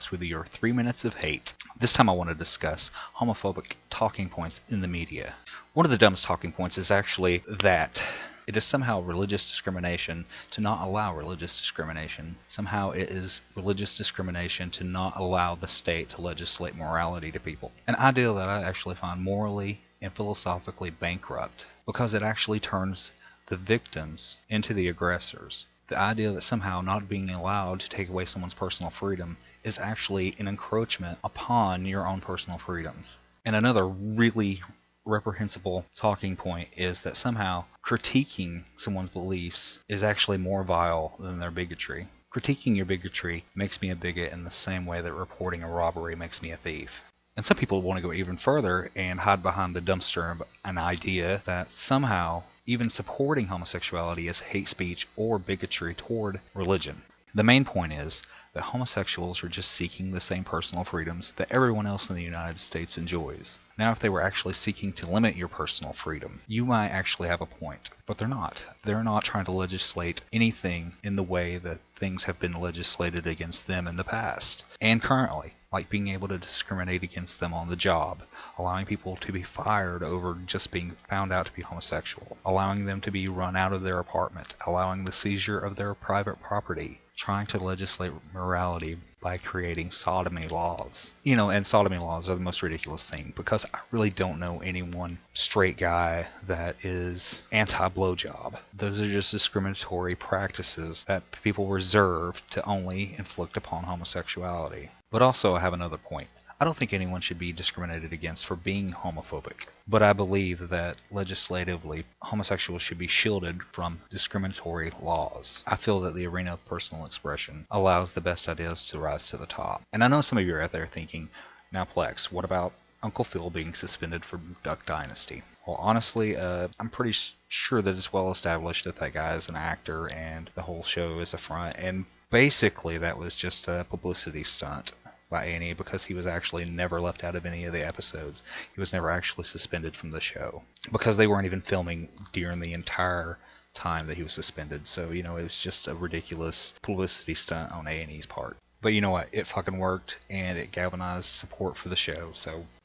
folks, with your 3 minutes of hate. This time I want to discuss homophobic talking points in the media. One of the dumbest talking points is actually that it is somehow religious discrimination to not allow religious discrimination. Somehow it is religious discrimination to not allow the state to legislate morality to people. An idea that I actually find morally and philosophically bankrupt, because it actually turns the victims into the aggressors. The idea that somehow not being allowed to take away someone's personal freedom is actually an encroachment upon your own personal freedoms. And another really reprehensible talking point is that somehow critiquing someone's beliefs is actually more vile than their bigotry. Critiquing your bigotry makes me a bigot in the same way that reporting a robbery makes me a thief. And some people want to go even further and hide behind the dumpster of an idea that somehow even supporting homosexuality is hate speech or bigotry toward religion. The main point is that homosexuals are just seeking the same personal freedoms that everyone else in the United States enjoys. Now, if they were actually seeking to limit your personal freedom, you might actually have a point. But they're not. They're not trying to legislate anything in the way that things have been legislated against them in the past and currently, like being able to discriminate against them on the job, allowing people to be fired over just being found out to be homosexual, allowing them to be run out of their apartment, allowing the seizure of their private property, trying to legislate morality by creating sodomy laws. And sodomy laws are the most ridiculous thing, because I really don't know anyone straight guy that is anti-blowjob. Those are just discriminatory practices that people reserve to only inflict upon homosexuality. But also, I have another point. I don't think anyone should be discriminated against for being homophobic, but I believe that legislatively, homosexuals should be shielded from discriminatory laws. I feel that the arena of personal expression allows the best ideas to rise to the top. And I know some of you are out there thinking, now Plex, what about Uncle Phil being suspended from Duck Dynasty? Well, honestly, I'm pretty sure that it's well established that that guy is an actor and the whole show is a front, and basically that was just a publicity stunt by A&E, because he was actually never left out of any of the episodes. He was never actually suspended from the show, because they weren't even filming during the entire time that he was suspended. So, it was just a ridiculous publicity stunt on A&E's part. But you know what? It fucking worked, and it galvanized support for the show.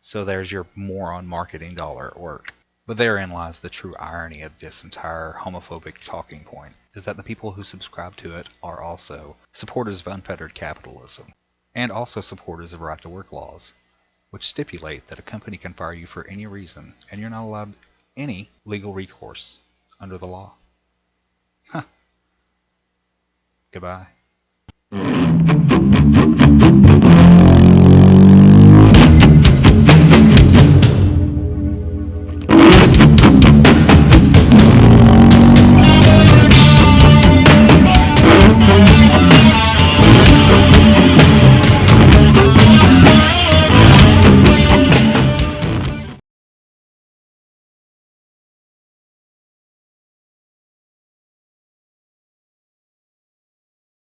So there's your moron marketing dollar at work. But therein lies the true irony of this entire homophobic talking point, is that the people who subscribe to it are also supporters of unfettered capitalism, and also supporters of right-to-work laws, which stipulate that a company can fire you for any reason, and you're not allowed any legal recourse under the law. Huh. Goodbye.